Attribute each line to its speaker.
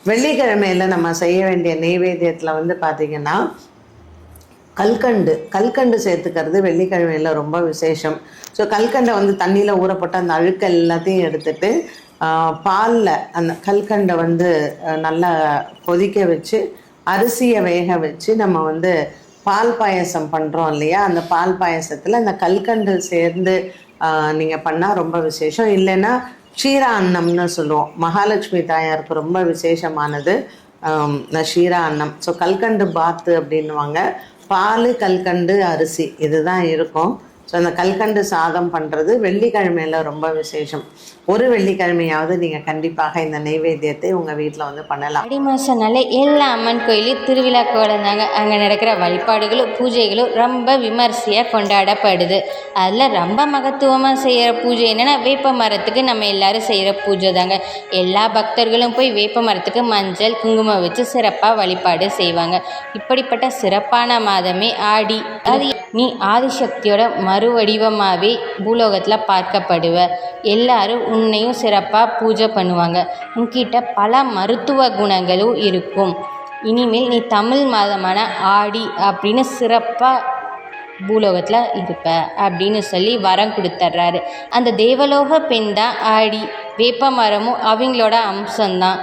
Speaker 1: வெள்ளிக்கிழமையில் நம்ம செய்ய வேண்டிய நெய்வேத்தியத்தில் வந்து பார்த்திங்கன்னா கல்கண்டு சேர்த்துக்கிறது வெள்ளிக்கிழமையில் ரொம்ப விசேஷம். ஸோ கல்கண்டை வந்து தண்ணியில் ஊறப்பட்டு அந்த அழுக்க எல்லாத்தையும் எடுத்துட்டு பாலில் அந்த கல்கண்டை வந்து நல்லா கொதிக்க வச்சு அரிசியை வேக வச்சு நம்ம வந்து பால் பாயசம் பண்ணுறோம் இல்லையா, அந்த பால் பாயசத்தில் அந்த கல்கண்டு சேர்ந்து நீங்கள் பண்ணால் ரொம்ப விசேஷம். இல்லைன்னா க்ஷீரா அன்னம்னு சொல்லுவோம், மகாலட்சுமி தாயாருக்கு ரொம்ப விசேஷமானது ஷீரா அன்னம். ஸோ கல்கண்டு பாத்து அப்படின்வாங்க. பால், கல்கண்டு, அரிசி இதுதான் இருக்கும். ஸோ அந்த கல்கண்டு சாதம் பண்ணுறது வெள்ளிக்கிழமையில் ரொம்ப விசேஷம். ஒரு வெள்ளிக்கிழமையாவது நீங்கள் கண்டிப்பாக இந்த நெய்வேத்தியத்தை உங்கள் வீட்டில் வந்து பண்ணலாம்.
Speaker 2: ஆடி மாதம்னாலே எல்லா அம்மன் கோயிலையும் திருவிழாக்கள் இருந்தாங்க. அங்கே நடக்கிற வழிபாடுகளும் பூஜைகளும் ரொம்ப விமர்சையாக கொண்டாடப்படுது. அதில் ரொம்ப மகத்துவமாக செய்கிற பூஜை என்னென்னா வேப்ப மரத்துக்கு நம்ம எல்லோரும் செய்கிற பூஜை தாங்க. எல்லா பக்தர்களும் போய் வேப்ப மரத்துக்கு மஞ்சள் குங்குமம் வச்சு சிறப்பாக வழிபாடு செய்வாங்க. இப்படிப்பட்ட சிறப்பான மாதமே ஆடி. அது நீ ஆதிசக்தியோட மறுவடிவமாகவே பூலோகத்தில் பார்க்கப்படுவ. எல்லாரும் உன்னையும் சிறப்பாக பூஜை பண்ணுவாங்க. உன்கிட்ட பல மருத்துவ குணங்களும் இருக்கும். இனிமேல் நீ தமிழ் மாதமான ஆடி அப்படின்னு சிறப்பாக பூலோகத்தில் இருப்ப அப்படின்னு சொல்லி வரம் கொடுத்துட்றாரு. அந்த தேவலோக பெண் தான் ஆடி. வேப்ப மரமும் அவங்களோட அம்சம்தான்.